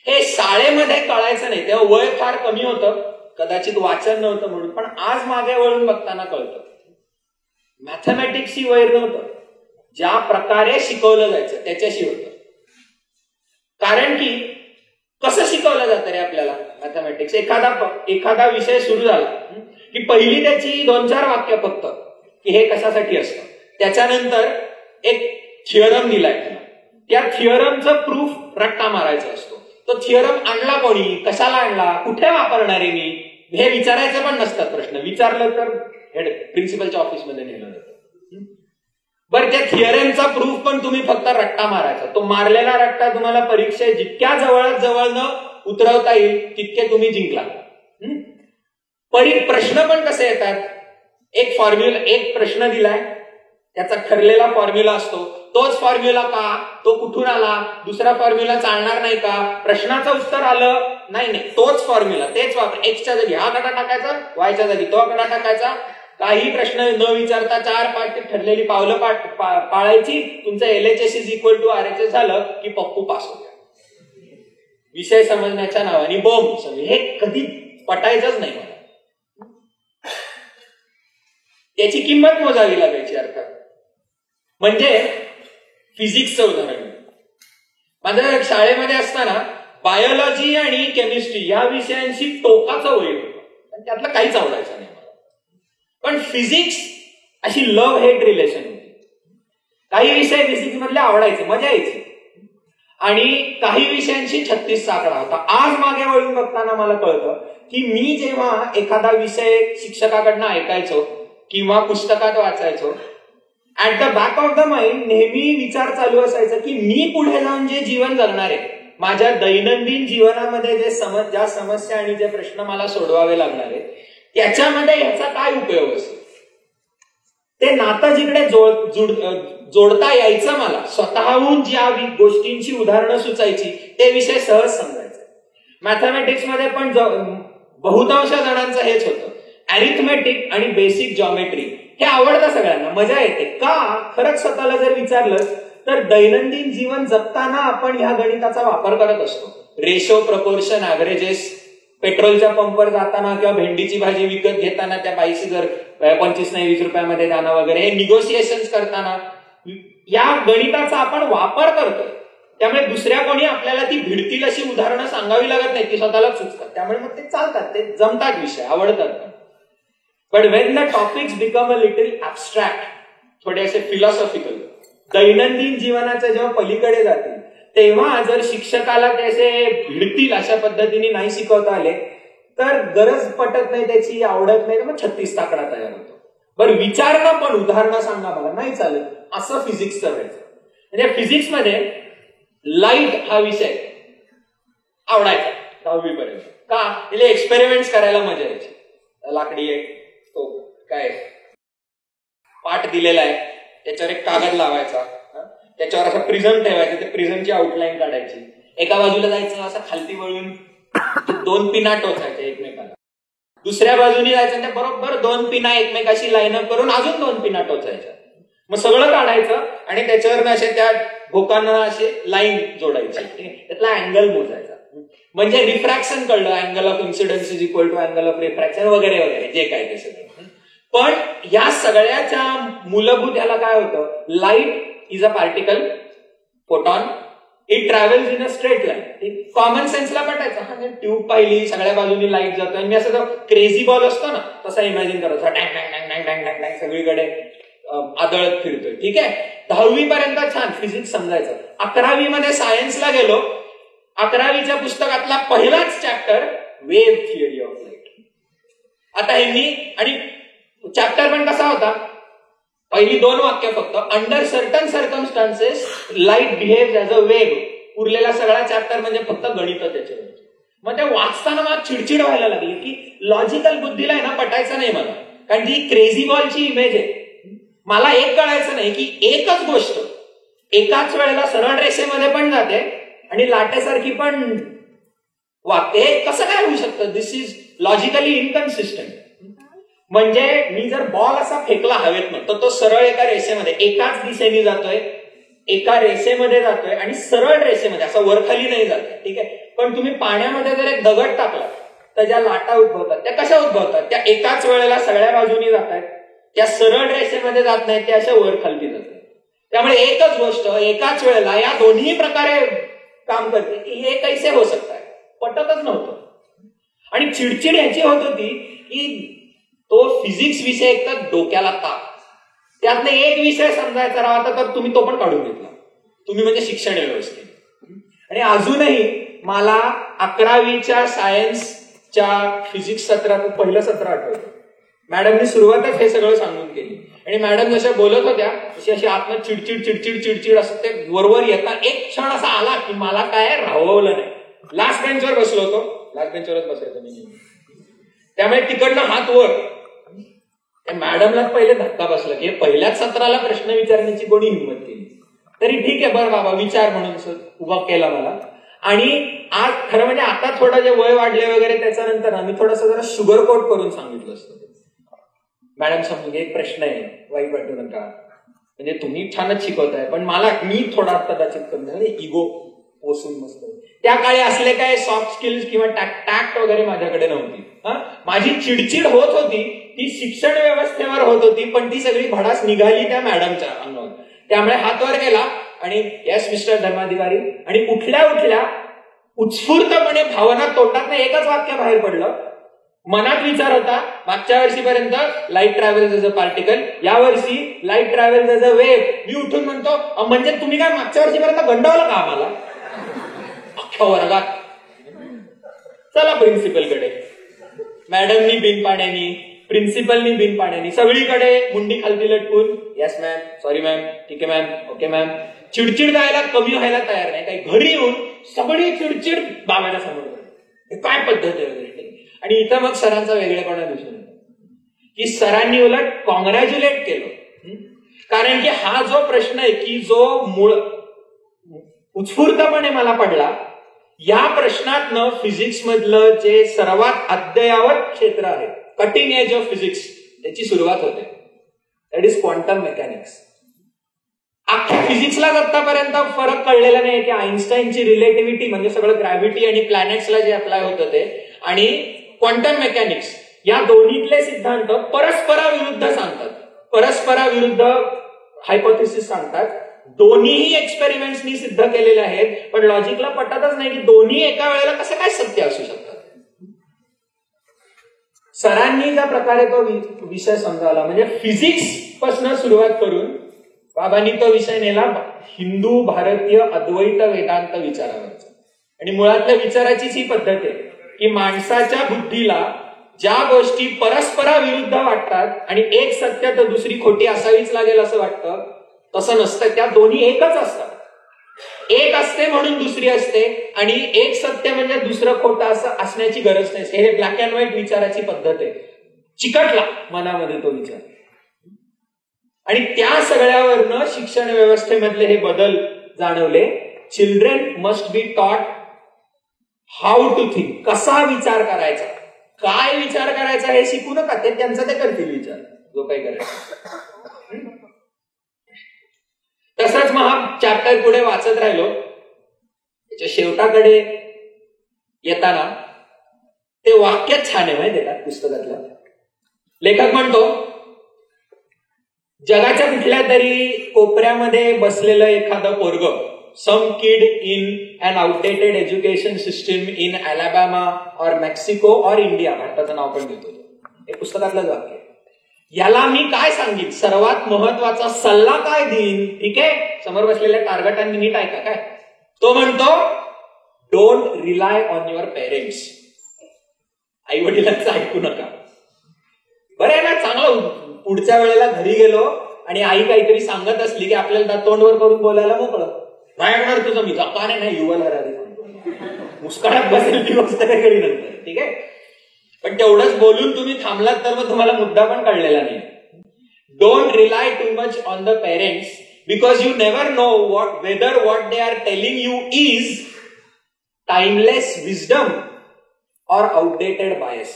हे शाळेमध्ये कळायचं नाही, तेव्हा वय फार कमी होतं, कदाचित वाचन नव्हतं म्हणून. पण आज मागे वळून बघताना कळतं मॅथमॅटिक्स ही वैर नव्हतं, ज्या प्रकारे शिकवलं जायचं त्याच्याशी होतं. कारण की कसं शिकवलं जातं रे आपल्याला मॅथमॅटिक्स? एखादा विषय सुरू झाला की पहिली त्याची 2-4 वाक्य फक्त की हे कशासाठी असतं. त्याच्यानंतर एक थिअरम दिलाय, त्या थिअरमचं प्रूफ रट्टा मारायचा असतो. तो थिअरम आणला कोणी, कशाला आणला, कुठे वापरणार आहे मी, हे विचारायचं पण नसतात प्रश्न. विचारलं तर हेड प्रिन्सिपलच्या ऑफिसमध्ये नेलं जातं. बरं, त्या थिअरमचा प्रूफ पण तुम्ही फक्त रट्टा मारायचा. तो मारलेला रट्टा तुम्हाला परीक्षेत जितक्या जवळ उतरवता येईल तितके तुम्ही जिंकला. प्रश्न पण कसे येतात, एक प्रश्न दिलाय, त्याचा ठरलेला फॉर्म्युला असतो. तोच फॉर्म्युला का, तो कुठून आला, दुसरा फॉर्म्युला चालणार नाही का, प्रश्नाचं उत्तर आलं नाही, तोच फॉर्म्युला, तेच वापर. एक्सच्या जागी हा कडा टाकायचा, वायच्या जागी तो कडा टाकायचा. काही प्रश्न न विचारता 4-5 ठरलेली पावलं पाळायची. तुमचं LHS is equal to RHS झालं की पप्पू पास होत्या. विषय समजण्याच्या नावाने बोंब सगळे. हे कधी पटायचंच नाही मला. त्याची किंमत मोजावी लागायची अर्थात. म्हणजे फिजिक्सचं उदाहरण, माझ्या शाळेमध्ये असताना बायोलॉजी आणि केमिस्ट्री या विषयांशी टोकाचं वैर होतं, त्यातलं काहीच आवडायचं नाही मला. पण फिजिक्स अशी लव्ह हेट रिलेशन होती. काही विषय फिजिक्स मधले आवडायचे, मजा यायची, आणि काही विषयांशी 36 आकडा होता. आज मागे वळून बघताना मला कळतं की मी जेव्हा एखादा विषय शिक्षकाकडनं ऐकायचो किंवा पुस्तकात वाचायचो, at the back of the mind नेहमी विचार चालू असायचा की मी पुढे जाऊन जे जीवन जगणार आहे, माझ्या दैनंदिन जीवनामध्ये ज्या समस्या आणि जे प्रश्न मला सोडवावे लागणार आहे, त्याच्यामध्ये ह्याचा काय उपयोग असेल. ते नातं जिकडे जोडता यायचं, मला स्वतःहून ज्या गोष्टींची उदाहरणं सुचायची ते विषय सहज समजायचे. मॅथमॅटिक्समध्ये पण बहुतांश जणांचं हेच होतं. अरिथमेटिक आणि बेसिक जॉमेट्री हे आवडतं सगळ्यांना, मजा येते. का? खरंच स्वतःला जर विचारलं तर दैनंदिन जीवन जगताना आपण ह्या गणिताचा वापर करत असतो. रेशो, प्रपोर्शन, ऍव्हरेजेस, पेट्रोलच्या पंपवर जाताना किंवा भेंडीची भाजी विकत घेताना त्या बाईशी जर 25 नाही 20 रुपयामध्ये जाणं वगैरे, हे निगोसिएशन करताना या गणिताचा आपण वापर करतो. त्यामुळे दुसऱ्या कोणी आपल्याला ती भिडतील अशी उदाहरणं सांगावी लागत नाही, ती स्वतःला सुचतात. त्यामुळे मग ते चालतात, ते जमतात विषय, आवडतात. But Wien the topics become a little abstract, थोडे असे फिलॉसॉफिकल, दैनंदिन जीवनाच्या जेव्हा पलीकडे जातील, तेव्हा जर शिक्षकाला त्याचे भिडतील अशा पद्धतीने नाही शिकवता आले तर गरज पटत नाही, त्याची आवडत नाही, तर मग 36 आकडा तयार होतो. बरं, विचारणं पण उदाहरणं सांगा मला, नाही चालत, असं फिजिक्सचं व्हायचं. म्हणजे फिजिक्समध्ये लाईट हा विषय आवडायचा 10वी पर्यंत. का? तिला एक्सपेरिमेंट्स करायला मजा यायची. लाकडी एक तो काय पाठ दिलेला आहे, त्याच्यावर एक कागद लावायचा, त्याच्यावर असा प्रिझम ठेवायचा, ते प्रिझमची आउटलाईन काढायची, एका बाजूला जायचं, असं खालती वळून 2 पिना टोचायच्या एकमेकाला, दुसऱ्या बाजूने जायचं, त्या बरोबर 2 पिना एकमेकाशी लाईन अप करून अजून 2 पिना टोचायच्या. मग सगळं काढायचं आणि त्याच्यावर असे त्या भोकांना असे लाईन जोडायची, त्यातला अँगल मोजायचा. म्हणजे रिफ्रॅक्शन कळलं, angle of incidence is equal to angle of refraction वगैरे वगैरे जे काय ते सगळं. पण या सगळ्याच्या मूलभूत याला काय होतं, light is a particle, photon, it travels in a straight line. Common सेन्सला पटायचं. ट्यूब पाहिली, सगळ्या बाजूनी लाईट जातो, मी असं जो क्रेझी बॉल असतो ना तसा इमॅजिन करायचा, डँग डँग डँग डँग डँग डँग सगळीकडे आदळत फिरतोय. ठीक आहे, 10वी पर्यंत छान फिजिक्स समजायचं. 11वी मध्ये सायन्सला गेलो, 11वीच्या पुस्तकातला पहिलाच chapter wave theory of light. आता हे मी, आणि चॅप्टर पण कसा होता, पहिली 2 वाक्य फक्त, under certain circumstances light behaves as a wave. उरलेला सगळा चॅप्टर म्हणजे फक्त गणित त्याच्यावर. मग ते वाचताना मला चिडचिड व्हायला लागली की लॉजिकल बुद्धीला आहे ना पटायचं नाही मला. कारण ती क्रेझी बॉलची इमेज आहे. मला एक कळायचं नाही की एकच गोष्ट एकाच वेळेला सरळ रेषेमध्ये पण जाते आणि लाटेसारखी पण वागते. कसं काय होऊ शकतं? दिस इज लॉजिकली इनकन्सिस्टंट. म्हणजे मी जर बॉल असा फेकला हवेतनं तर तो सरळ एका रेषेमध्ये एकाच दिशेने जातोय, एका रेषेमध्ये जातोय आणि सरळ रेषेमध्ये असं वरखाली नाही जात. ठीक आहे, पण तुम्ही पाण्यामध्ये जर एक दगड टाकला तर ज्या लाटा उद्भवतात त्या कशा उद्भवतात? त्या एकाच वेळेला सगळ्या बाजूनी जात आहेत, त्या सरळ रेषेमध्ये जात नाहीत, त्या अशा वर खालती जातात. त्यामुळे एकच गोष्ट एकाच वेळेला या दोन्ही प्रकारे काम करते की हे कैसे हो सकता है? पटतच नव्हतं. आणि चिडचिड याची होत होती की तो फिजिक्स विषय एक तर डोक्याला ताप, त्यातनं एक विषय समजायचा राहता तर तुम्ही तो पण काढून घेतला. तुम्ही म्हणजे शिक्षण व्यवस्थेत. आणि अजूनही मला 11वीच्या सायन्सच्या फिजिक्स सत्रात पहिलं सत्र आठवतं. मॅडमनी सुरुवातच हे सगळं सांगून केली आणि मॅडम जशा बोलत होत्या तशी अशी आत्म चिडचिड चिडचिड चिडचिड असं ते वरवर येता एक क्षण असा आला की मला काय राहवलं नाही. लास्ट बेंचवर बसलो होतो, लास्ट बेंचवरच बसायचं मी. त्यामुळे तिकडनं हात वर. मॅडमलाच पहिले धक्का बसला की पहिल्याच सत्राला प्रश्न विचारण्याची कोणी हिंमत केली. तरी ठीक आहे, बरं बाबा विचार म्हणून उभा केला मला. आणि आज खरं म्हणजे आता थोडं जे वय वाढले वगैरे त्याच्यानंतर आम्ही थोडंसं जरा शुगर कोट करून सांगितलं असतं. मॅडम समजून एक प्रश्न आहे, वाईट वाटू नका, म्हणजे तुम्ही छानच शिकवताय पण मी थोडा कदाचित कमी इगो पोसून मस्त. त्या काळी असले काय सॉफ्ट स्किल्स किंवा टॅक्ट वगैरे माझ्याकडे नव्हती. माझी चिडचिड होत होती ती शिक्षण व्यवस्थेवर होत होती, पण ती सगळी भडास निघाली त्या मॅडमच्या अंगावर. त्यामुळे हातवर गेला आणि येस मिस्टर धर्माधिकारी, आणि उठल्या उत्स्फूर्तपणे भावना तोंडात एकच वाक्य बाहेर पडलं. मनात विचार होता मागच्या वर्षीपर्यंत light travels as a particle, यावर्षी light travels as a wave. मी उठून म्हणतो म्हणजे तुम्ही काय मागच्या वर्षीपर्यंत गंडावलं का आम्हाला अख्ख्या वर्गात? चला प्रिन्सिपलकडे. मॅडमनी बिन पाण्यानी, प्रिन्सिपलनी बिन पाण्यानी, सगळीकडे मुंडी खालती लटकून येस मॅम, सॉरी मॅम, ठीक आहे मॅम, ओके मॅम. चिडचिड जायला कमी व्हायला तयार नाही. काही घरी येऊन सगळी चिडचिड बाबाच्या समोर. हे काय पद्धत आहे वगैरे. आणि इथं मग सरांचा वेगळेपणा दिसून येतो की सरांनी उलट कॉंग्रॅच्युलेट केलं. कारण की हा जो प्रश्न आहे की जो मूळ उत्स्फूर्तपणे मला पडला, या प्रश्नातनं फिजिक्स मधलं जे सर्वात अद्ययावत क्षेत्र आहे, कटिंग एज ऑफ फिजिक्स, त्याची सुरुवात होते. That is quantum mechanics. अख्ख्या फिजिक्सला आतापर्यंत फरक कळलेला नाही की आईन्स्टाईनची रिलेटिव्हिटी म्हणजे सगळं ग्रॅव्हिटी आणि प्लॅनेट्सला जे अप्लाय होतं ते, आणि क्वांटम मेकॅनिक्स, या दोन्हीतले सिद्धांत परस्पराविरुद्ध सांगतात, परस्पराविरुद्ध हायपोथेसिस सांगतात. दोन्हीही एक्सपेरिमेंट्सनी सिद्ध केलेले आहेत, पण लॉजिकला पटतच नाही की दोन्ही एका वेळेला कसं काय सत्य असू शकतात. सरांनी ज्या प्रकारे तो विषय समजावला, म्हणजे फिजिक्स पासून सुरुवात करून बाबांनी तो विषय नेला हिंदू भारतीय अद्वैत वेदांत विचारावरचा. आणि मुळातल्या विचाराचीच ही पद्धत आहे की माणसाच्या बुद्धीला ज्या गोष्टी परस्पराविरुद्ध वाटतात आणि एक सत्य तर दुसरी खोटी असावीच लागेल असं वाटतं, तसं नसतं. त्या दोन्ही एकच असतात. एक असते म्हणून दुसरी असते, आणि एक सत्य म्हणजे दुसरं खोटं असं असण्याची गरज नाही. हे ब्लॅक अँड व्हाईट विचाराची पद्धत आहे. चिकटला मनामध्ये तो विचार. आणि त्या सगळ्यावरनं शिक्षण व्यवस्थेमधले हे बदल जाणवले. Children must be taught how to think, कसा विचार करायचा, काय विचार करायचा हे शिकू नका, ते त्यांचं ते करतील विचार जो काही करायचा. तसंच मग हा चॅप्टर पुढे वाचत राहिलो. त्याच्या शेवटाकडे येताना ते वाक्य छान आहे माहिती आहे का पुस्तकातलं. लेखक म्हणतो, जगाच्या कुठल्या तरी कोपऱ्यामध्ये बसलेलं एखादं पोरगं, some kid in an outdated education system in Alabama और मेक्सिको और इंडिया, भारताचं नाव पण घेतो, हे पुस्तकातलं वाक्य. याला मी काय सांगेन, सर्वात महत्वाचा सल्ला काय देईन, ठीक आहे, समोर बसलेल्या टार्गेटांनी नीट ऐका काय. तो म्हणतो, don't rely on your parents. आई वडिलांचं ऐकू नका. बरं आहे ना, चांगलं. पुढच्या वेळेला घरी गेलो आणि आई काहीतरी सांगत असली की आपल्याला तोंडवर करून बोलायला मोकळं. नाही म्हणणार तुझं मी जपाने नाही युवल हरारी मुस्काळात बसेल ती गोष्ट वेगळी नंतर. ठीक आहे. पण तेवढंच बोलून तुम्ही थांबलात तर मग तुम्हाला मुद्दा पण कळलेला नाही. Don't rely too much on the parents because you never know whether what they are telling you is timeless wisdom और आउटडेटेड बायस.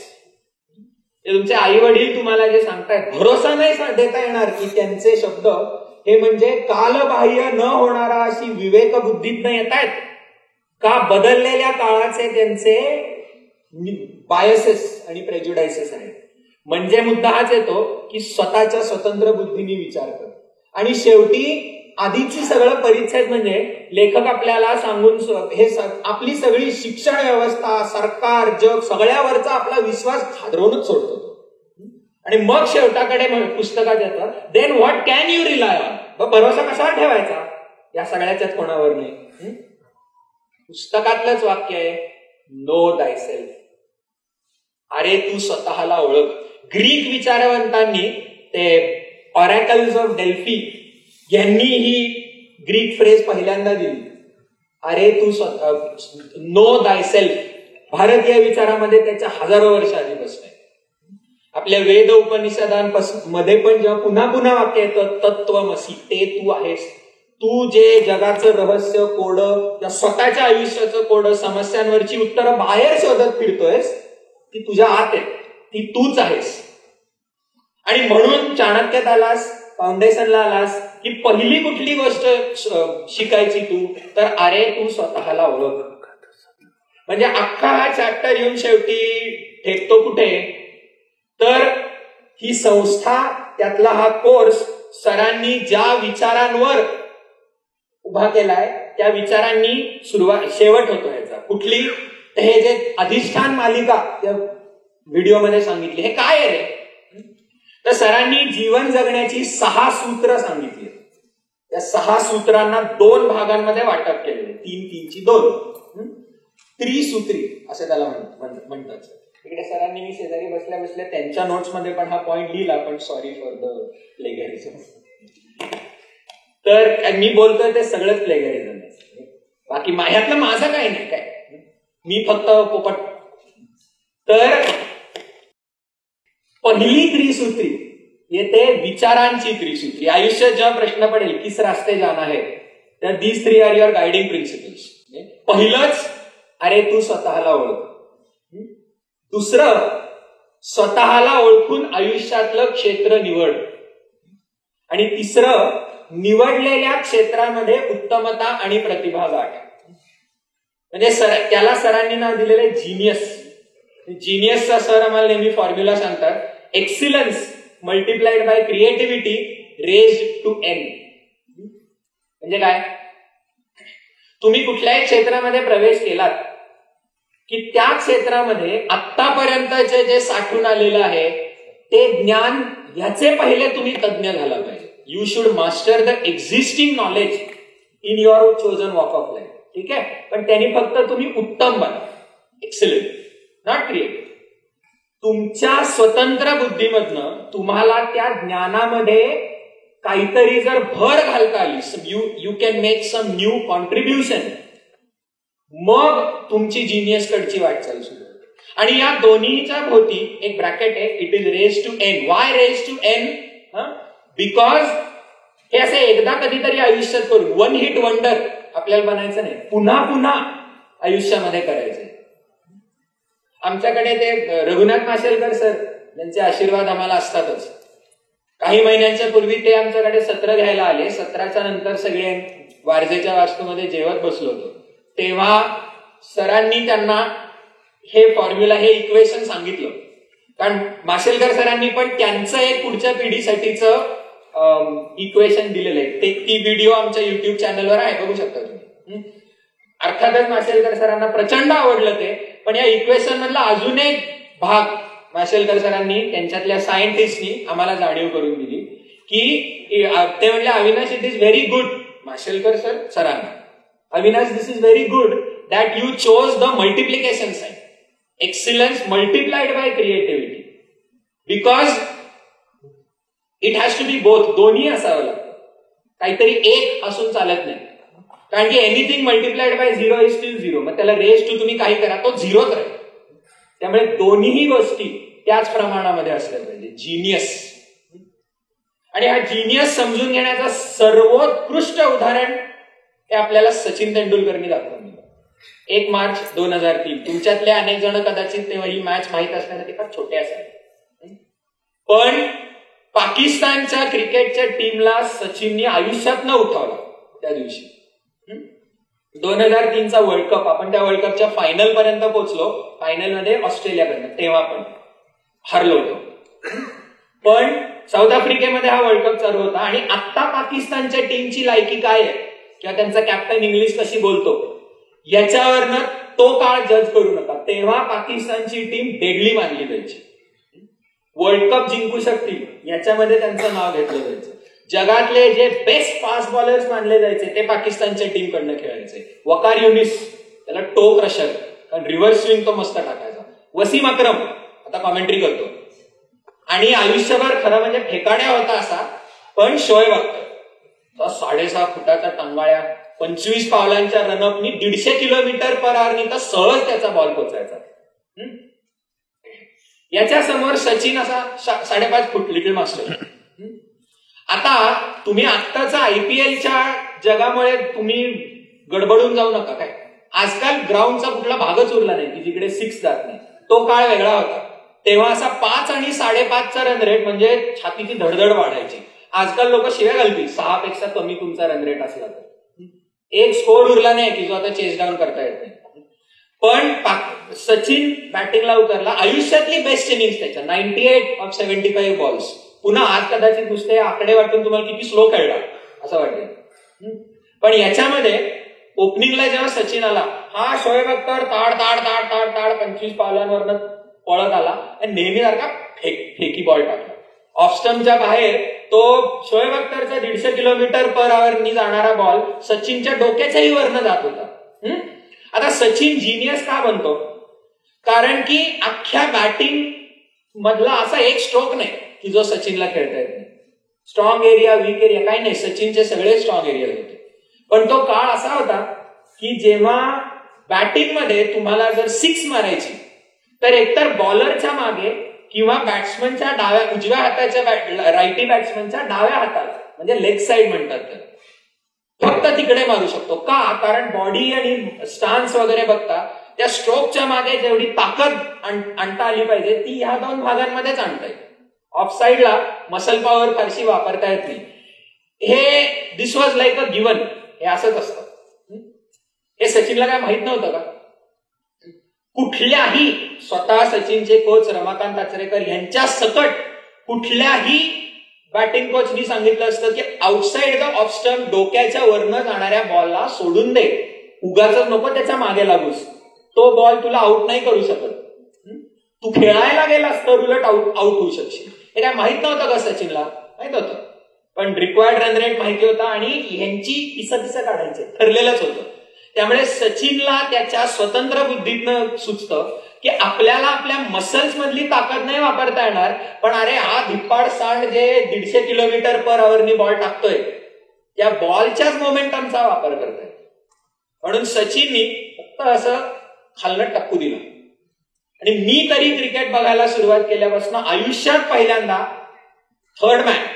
तुमचे आई वडील तुम्हाला जे सांगतायत भरोसा नाही देता येणार की त्यांचे शब्द हे म्हणजे कालबाह्य न होणारा अशी विवेक बुद्धीत न येत आहेत का बदललेल्या काळाचे त्यांचे बायसेस आणि प्रेज्युडायसेस आहेत. म्हणजे मुद्दा हाच येतो की स्वतःच्या स्वतंत्र बुद्धीने विचार कर. आणि शेवटी आधीची सगळं परिच्छेद म्हणजे लेखक आपल्याला सांगून हे आपली सगळी शिक्षण व्यवस्था सरकार जग सगळ्यावरचा आपला विश्वास घालवूनच सोडतो आणि मग शेवटाकडे पुस्तकात येतं then what can you rely on. भरोसा कशावर ठेवायचा या सगळ्याच्यात कोणावर नाही. पुस्तकातलंच वाक्य आहे नो दाय सेल्फ. अरे तू स्वतःला ओळख. ग्रीक विचारवंतांनी ते ऑरॅकल्स ऑफ डेल्फी यांनी ही ग्रीक फ्रेज पहिल्यांदा दिली. अरे तू नो दाय सेल्फ. भारतीय विचारामध्ये त्याच्या हजारो वर्ष आधीपासून आहे. आपल्या वेद उपनिषदांमध्ये पण जेव्हा पुन्हा पुन्हा वाक्य येतं तत्वमसी ते तू आहेस. तू जे जगाचं रहस्य कोड या स्वतःच्या आयुष्याचं कोड समस्यांवरची उत्तरं बाहेर शोधत फिरतोयस ती तुझ्या आत आहे. ती तूच आहेस. आणि म्हणून चाणक्यात आलास फाउंडेशनला आलास की पहिली कुठली गोष्ट शिकायची तू तर अरे तू स्वतःला ओळख. म्हणजे अख्खा हा चॅप्टर येऊन शेवटी ठेकतो कुठे तर ही संस्था त्यातला हा कोर्स सरांनी ज्या विचारांवर उभा केलाय त्या विचारांनी शेवट होतो याचा. कुठली हे जे अधिष्ठान मालिका त्या व्हिडिओमध्ये सांगितली हे काय आहे रे तर सरांनी जीवन जगण्याची 6 सूत्र सांगितली. त्या 6 सूत्रांना 2 भागांमध्ये वाटप केलेले 3-3ची 2 त्रिसूत्री असं त्याला म्हणतात. तिकडे सरांनी मी शेजारी बसल्या बसल्या त्यांच्या नोट्समध्ये पण हा पॉइंट लिहिला पण सॉरी फॉर द प्लेगरिझम. तर मी बोलतोय ते सगळंच प्लेगरिझम आहे. बाकी ह्यातलं माझं काही नाही काय मी फक्त पोपट. तर पहिली त्रिसूत्री येते विचारांची त्रिसूत्री. आयुष्यात जेव्हा प्रश्न पडेल किस रास्ते जाना है तर these 3 are your guiding principles. पहिलंच अरे तू स्वतःला ओळख. दुसरं स्वतःला ओळखून आयुष्यातलं क्षेत्र निवड. आणि तिसरं निवडलेल्या क्षेत्रामध्ये उत्तमता आणि प्रतिभा गाठ. म्हणजे त्याला सरांनी नाव दिलेलं जीनियस. जीनियसचा सर आम्हाला नेहमी फॉर्म्युला सांगतात excellence multiplied by creativity raised to n. म्हणजे काय तुम्ही कुठल्याही क्षेत्रामध्ये प्रवेश केलात की त्या क्षेत्रामध्ये आतापर्यंतचे जे साठून आलेलं आहे ते ज्ञान ह्याचे पहिले तुम्ही तज्ञ झाला पाहिजे. You should master the existing knowledge in your chosen walk of life. ठीक आहे. पण त्यांनी फक्त तुम्ही उत्तम बना एक्सलंट नॉट क्रिएटिव्ह. तुमच्या स्वतंत्र बुद्धीमधनं तुम्हाला त्या ज्ञानामध्ये काहीतरी जर भर घालता आली you can make some new contribution मग तुमची जीनियस कडची वाटचाल सुरू होते. आणि या दोन्हीच्या भोवती एक ब्रॅकेट आहे it is raise to n. Why raise to n because हे असे एकदा कधीतरी आयुष्यात करून 1 हिट वंडर आपल्याला बनायचं नाही. पुन्हा पुन्हा आयुष्यामध्ये करायचंय. आमच्याकडे ते रघुनाथ माशेलकर सर त्यांचे आशीर्वाद आम्हाला असतातच. काही महिन्यांच्या पूर्वी ते आमच्याकडे सत्र घ्यायला आले. सत्राच्या नंतर सगळे वारजेच्या वास्तूमध्ये जेवत बसलो होतो तेव्हा सरांनी त्यांना हे फॉर्म्युला हे इक्वेशन सांगितलं. कारण माशेलकर सरांनी पण त्यांचं एक पुढच्या पिढीसाठीचं इक्वेशन दिलेलं आहे. ती व्हिडिओ आमच्या युट्यूब चॅनलवर आहे बघू शकता तुम्ही. अर्थातच माशेलकर सरांना प्रचंड आवडलं ते. पण या इक्वेशन मधला अजून एक भाग माशेलकर सरांनी त्यांच्यातल्या सायंटिस्टनी आम्हाला जाणीव करून दिली की ते म्हणले Avinash it is very good. Mashelkar सरांना Avinash this is very good that you chose the multiplication sign. Excellence multiplied by creativity because it has to be both. दोन्ही असावं लागतं. काहीतरी एक असून चालत नाही. कारण की anything multiplied by 0 is steel 0. मग त्याला रेज टू तुम्ही काही करा तो 0च राहील. त्यामुळे दोन्ही गोष्टी त्याच प्रमाणामध्ये असल्या पाहिजे. जीनियस, आणि हा जीनियस समजून घेण्याचं सर्वोत्कृष्ट उदाहरण हे आपल्याला सचिन तेंडुलकरनी दाखवून दिलं. 1 मार्च 2003. तुमच्यातले अनेक जण कदाचित तेव्हा ही मॅच माहीत असण्यासाठी फार छोटे असावे, पण पाकिस्तानच्या क्रिकेटच्या टीमला सचिननी आयुष्यात न उठवला त्या दिवशी. 2003चा वर्ल्ड कप, आपण त्या वर्ल्ड कपच्या फायनल पर्यंत पोहोचलो. फायनलमध्ये ऑस्ट्रेलियाकडनं तेव्हा पण हरलो होतो. पण साऊथ आफ्रिकेमध्ये हा वर्ल्ड कप चालू होता आणि आता पाकिस्तानच्या टीमची लायकी काय आहे किंवा त्यांचा कॅप्टन इंग्लिश कशी बोलतो याच्यावरनं तो काळ जज करू नका. तेव्हा पाकिस्तानची टीम डेडली मानली जायची. वर्ल्ड कप जिंकू शकतील याच्यामध्ये त्यांचं नाव घेतलं जायचं. जगातले जे बेस्ट फास्ट बॉलर्स मानले जायचे ते पाकिस्तानच्या टीम कडनं खेळायचे. वकार युनिस, त्याला टो क्रशर, कारण रिव्हर्स स्विंग तो मस्त टाकायचा. वसीम अक्रम आता कॉमेंट्री करतो, आणि आयुष्यभर खरं म्हणजे फेकाड्या होता असा. पण शोएब अख्तर 6.5 फुटाचा टंगाळ्या, 25 पावलांच्या रनअपनी 150 किलोमीटर/आवर तर सहज त्याचा बॉल पोचायचा. याच्या समोर सचिन असा 5.5 फूट लिटिल मास्टर. आता तुम्ही आत्ताचा IPLच्या जगामुळे तुम्ही गडबडून जाऊ नका. काय आजकाल ग्राउंडचा कुठला भागच उरला नाही की जिकडे 6 जात नाही. तो काळ वेगळा होता. तेव्हा असा 5 आणि 5.5चा रन रेट म्हणजे छातीची धडधड वाढायची. आजकाल लोक शिव्या घालतील 6 पेक्षा कमी तुमचा रन रेट असला तर. एक स्कोर उरला नाही की जो आता चेस डाऊन करता येत नाही. पण सचिन बॅटिंगला उतरला. आयुष्यातली बेस्ट इनिंग्स त्याच्या 98 ऑफ 75 बॉल्स. पुन्हा आज कदाचित नुसते आकडे वाटून तुम्हाला किती स्लो खेळला असं वाटेल. पण याच्यामध्ये ओपनिंगला जेव्हा सचिन आला, हा शोएब अख्तर ताड ताड ताड ताड ताड 25 पावलांवरनं पळत आला आणि नेहमी सारखा फेकी बॉल टाकला. ऑफ स्टंपच्या बाहेर तो शोएब अख्तरचा 150 किलोमीटर/आवर जाणारा बॉल सचिनच्या डोक्याच्याही वरनं जात होता. आता सचिन जीनियस का बनतो? कारण की अख्ख्या बॅटिंग मधला असा एक स्ट्रोक नाही की जो सचिनला खेळता येत नाही. स्ट्रॉंग एरिया, वीक एरिया काही नाही, सचिनचे सगळे स्ट्रॉंग एरिया होते. पण तो काळ असा होता की जेव्हा बॅटिंगमध्ये तुम्हाला जर 6 मारायची तर एकतर बॉलरच्या मागे किंवा बॅट्समनच्या उजव्या हाताच्या रायटी बॅट्समनच्या डाव्या हाताला म्हणजे लेग साइड म्हणतात तर फक्त तिकडे मारू शकतो. का? कारण बॉडी आणि स्टान्स वगैरे बघता त्या स्ट्रोकच्या मागे जेवढी ताकद आणता आली पाहिजे ती ह्या 2 भागांमध्येच आणता येईल. ऑफ साइडला मसल पॉवर फारशी वापरता येत नाही. हे दिस वॉज लाईक अ गिवन. हे असंच असतं. हे सचिनला काय माहित नव्हतं का? कुठल्याही स्वतः सचिनचे कोच रमाकांत आचरेकर यांच्या सकट कुठल्याही बॅटिंग कोचनी सांगितलं असतं की आउटसाइड द ऑफ स्टंप डोक्याच्या वरनं जाणाऱ्या बॉलला सोडून दे, उगाच नको त्याच्या मागे लागूस, तो बॉल तुला आउट नाही करू शकत, तू खेळायला गेलास तर उलट आउट होऊ शकशील. हे काय माहित नव्हतं का सचिनला? माहित होतं, पण रिक्वायर्ड रन रेट माहिती होता आणि यांची पिसं काढायचे ठरलेलंच होतं. त्यामुळे सचिनला त्याच्या स्वतंत्र बुद्धीतनं सुचतं की आपल्याला आपल्या मसल्स मधली ताकद नाही वापरता येणार, पण अरे हा धिप्पाड सांड जे 150 किलोमीटर/आवर बॉल टाकतोय त्या बॉलच्याच मोमेंटमचा वापर करतोय. म्हणून सचिननी फक्त असं खालनं टप्पू दिला. आणि मी तरी क्रिकेट बघायला सुरुवात केल्यापासून आयुष्यात पहिल्यांदा थर्ड मॅन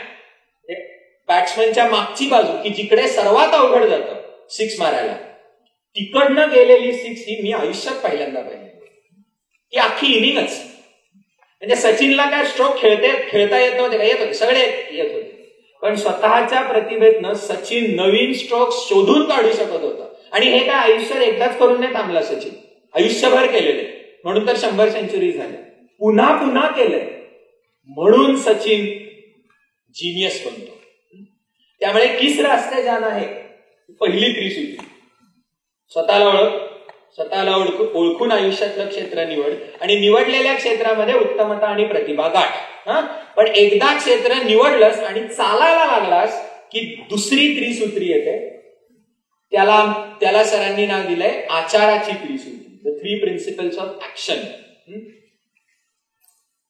बॅट्समनच्या मागची बाजू की जिकडे सर्वात अवघड जातं 6 मारायला, तिकडनं गेलेली 6 ही मी आयुष्यात पहिल्यांदा पाहिली. ती अख्खी इनिंगच. म्हणजे सचिनला काय स्ट्रोक खेळता येत नव्हते का? येत होते, सगळे येत होते. पण स्वतःच्या प्रतिभेतनं सचिन नवीन स्ट्रोक शोधून काढू शकत होता. आणि हे काय आयुष्यात एकदाच करून नाही थांबला सचिन, आयुष्यभर केलेले. म्हणून तर 100 सेंचुरी झाल्या, पुन्हा पुन्हा केलंय. म्हणून सचिन जीनियस बनतो. त्यामुळे किस रास्ते जाना है पहिली त्रिसूत्री. स्वतःला ओळखून आयुष्यातलं क्षेत्र निवड आणि निवडलेल्या क्षेत्रामध्ये उत्तमता आणि प्रतिभा गाठ. पण एकदा क्षेत्र निवडलंस आणि चालायला लागलास की दुसरी त्रिसूत्री येते. त्याला सरांनी नाव दिलंय आचाराची त्रिसूत्री, द 3 प्रिन्सिपल्स ऑफ ऍक्शन.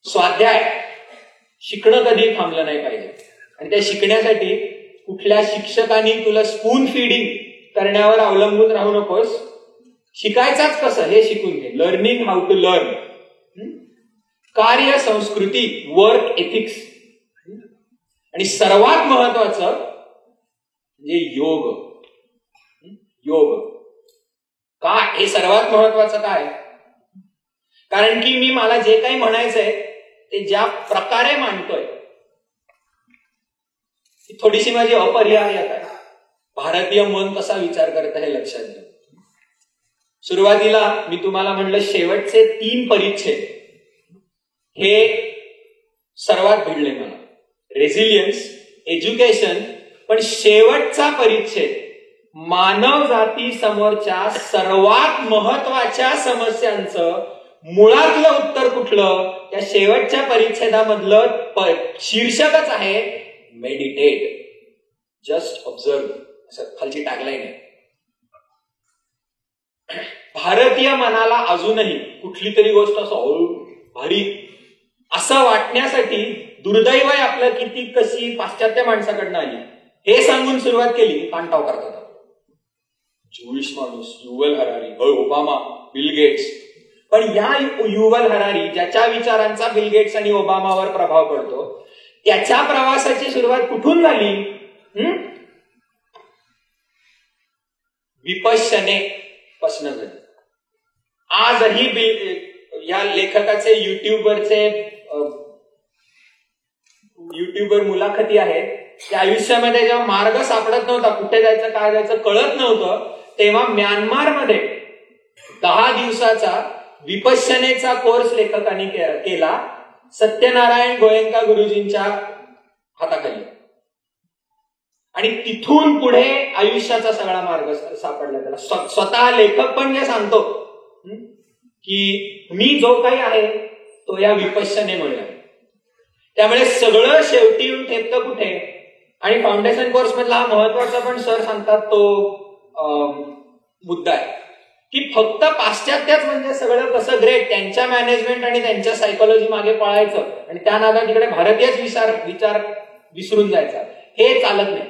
स्वाध्याय शिकणं कधी थांबलं नाही पाहिजे. आणि त्या शिकण्यासाठी कुठल्या शिक्षकांनी तुला स्पून फीडिंग करण्यावर अवलंबून राहू नकोस. शिकायचाच कसं हे शिकून घे. Learning how to learn. कार्य संस्कृती, वर्क एथिक्स, आणि सर्वात महत्वाचं म्हणजे योग. योग का हे सर्वात महत्वाचं काय? कारण की मी मला जे काही म्हणायचंय ते ज्या प्रकारे मांडतोय थोडीशी माझी अपरिहार्यता आहे. भारतीय मन कसा विचार करत हे लक्षात घ्या. सुरुवातीला मी तुम्हाला म्हणलं शेवटचे 3 परिच्छेद हे सर्वात भिडले मला. रेझिलियन्स, एज्युकेशन, पण शेवटचा परिच्छेद मानव जाती समोरच्या सर्वात महत्वाच्या समस्यांचं मुळातलं उत्तर कुठलं, त्या शेवटच्या परिच्छेदामधलं शीर्षकच आहे मेडिटेट, जस्ट ऑब्झर्व, असं खालची टॅगलाईन आहे. भारतीय मनाला अजूनही कुठली तरी गोष्ट असं भारी असं वाटण्यासाठी दुर्दैव आहे आपलं किती कशी पाश्चात्य माणसाकडनं आली. हे सांगून सुरुवात केली कांटाव करतात. ज्यूइश माणूस, युव्हल हरारी, ओबामा, बिल गेट्स. पण या युव्हल हरारी ज्याच्या विचारांचा बिल गेट्स आणि ओबामावर प्रभाव पडतो त्याच्या प्रवासाची सुरुवात कुठून झाली? विपश्यने पासून झाली. आजही या लेखकाचे युट्यूबवर मुलाखती आहेत. त्या आयुष्यामध्ये जेव्हा मार्ग सापडत नव्हता, कुठे जायचं काय जायचं कळत नव्हतं, तेव्हा म्यानमारमध्ये 10 दिवसाचा विपश्यनेचा कोर्स लेखकाने केला सत्यनारायण गोयंका गुरुजींच्या हाताखाली. आणि तिथून पुढे आयुष्याचा सगळा मार्ग सापडला त्याला. स्वतः लेखक पण जे सांगतो की मी जो काही आहे तो या विपश्यनेमुळे आहे. त्यामुळे सगळं शेवटी येऊन ठेपतं कुठे? आणि फाउंडेशन कोर्स मधला हा महत्वाचा पण सर सांगतात तो मुद्दा आहे की फक्त पाश्चात्याच म्हणजे सगळं कसं ग्रेट, त्यांच्या मॅनेजमेंट आणि त्यांच्या सायकोलॉजी मागे पळायचं आणि त्या नादात तिकडे भारतीयच विचार विसरून जायचा, हे चालत नाही.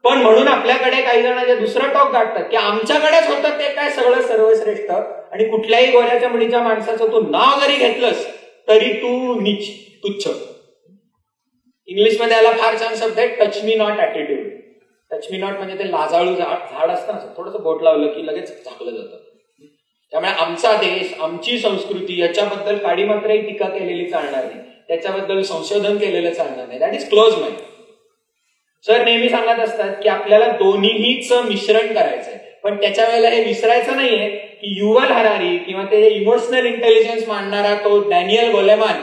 पण म्हणून आपल्याकडे काही जण जे दुसरं टॉक गाठतात की आमच्याकडेच होतं ते काय सगळं सर्वश्रेष्ठ, आणि कुठल्याही गोऱ्याच्या मुलीच्या माणसाचं तू नाव जरी घेतलंस तरी तू नीच, तुच्छ. इंग्लिशमध्ये याला फार छान शब्द आहे touch me not attitude. Touch me not म्हणजे ते लाजाळू झाड असतं ना, थोडंसं बोट लावलं की लगेच झाकलं जातं. त्यामुळे आमचा देश, आमची संस्कृती याच्याबद्दल काडी मात्रही टीका केलेली चालणार नाही, त्याच्याबद्दल संशोधन केलेलं चालणार नाही. That is close mind. Sir नेहमी सांगत असतात की आपल्याला दोन्हीच मिश्रण करायचंय, पण त्याच्या वेळेला हे विसरायचं नाहीये की युव्हल हरारी किंवा ते इमोशनल इंटेलिजन्स मांडणारा तो डॅनियल गोलेमान,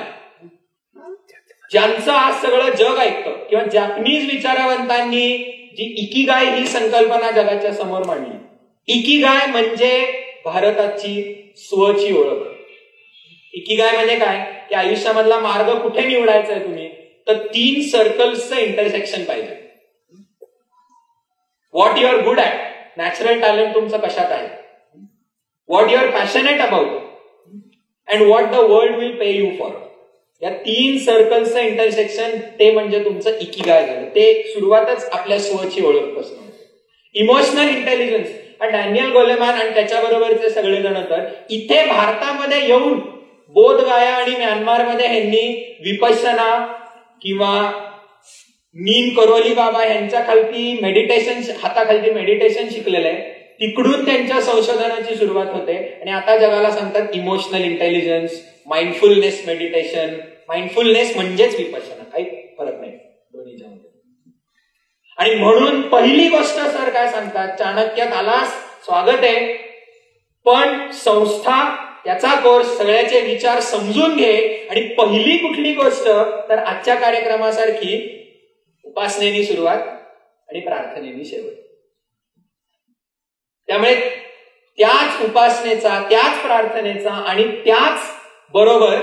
ज्यांचं आज सगळं जग ऐकतं, किंवा जॅपनीज विचारवंतांनी जी इकिगाय ही संकल्पना जगाच्या समोर मांडली. इकिगाय म्हणजे भारताची स्वची ओळख. इकिगाय म्हणजे काय की आयुष्यामधला मार्ग कुठे निवडायचा आहे तुम्ही, तर 3 सर्कल्सचं इंटरसेक्शन पाहिजे. What you are good at, natural talent तुमचं कशात आहे, what you are passionate about, and what the world will pay you for. या 3 सर्कल्सचं इंटरसेक्शन ते म्हणजे तुमचं इकिगाय झालं. ते सुरुवातच आपल्या स्वची ओळख पासून. इमोशनल इंटेलिजन्स डॅनियल गोलेमान आणि त्याच्याबरोबरचे सगळेजण तर इथे भारतामध्ये येऊन बोधगया आणि म्यानमारमध्ये ह्यांनी विपश्यना किंवा नीम करोली बाबा यांच्या खालती मेडिटेशन, हाताखालती मेडिटेशन शिकलेलं आहे. तिकडून त्यांच्या संशोधनाची सुरुवात होते आणि आता जगाला सांगतात emotional intelligence, mindfulness meditation. Mindfulness म्हणजेच विपश्यना, काही फरक नाही दोन्हीच्या मध्ये. आणि म्हणून पहिली गोष्ट सर काय सांगतात, चाणक्यात आलास स्वागत आहे, पण संस्था याचा कोर्स सगळ्याचे विचार समजून घे. आणि पहिली कुठली गोष्ट तर आजच्या कार्यक्रमासारखी उपासनेनी सुरुवात आणि प्रार्थनेनी शेवट. त्यामुळे त्याच उपासनेचा, त्याच प्रार्थनेचा आणि त्याच बरोबर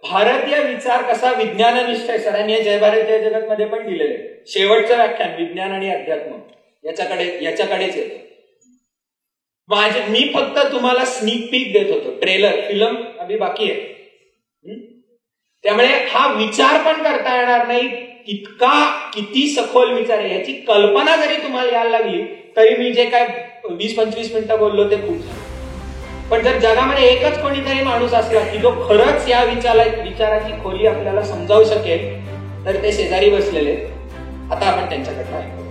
भारतीय विचार कसा विज्ञाननिष्ठ आहे. सरांनी जय भारत जय जगत मध्ये पण दिलेलं आहे. शेवटचं व्याख्यान विज्ञान आणि अध्यात्म याच्याकडेच येतं. मी फक्त तुम्हाला स्नीक पीक देत होतो, ट्रेलर, फिल्म अभी बाकी आहे. त्यामुळे हा विचार पण करता येणार नाही किती सखोल विचार आहे याची कल्पना जरी तुम्हाला यायला लागली तरी मी जे काय 20-25 मिनिटं बोललो ते खूप झालं. पण जर जगामध्ये एकच कोणीतरी माणूस असला की जो खरंच या विचाराची खोली आपल्याला समजावू शकेल तर ते शेजारी बसलेले. आता आपण त्यांच्याकडनं ऐकू.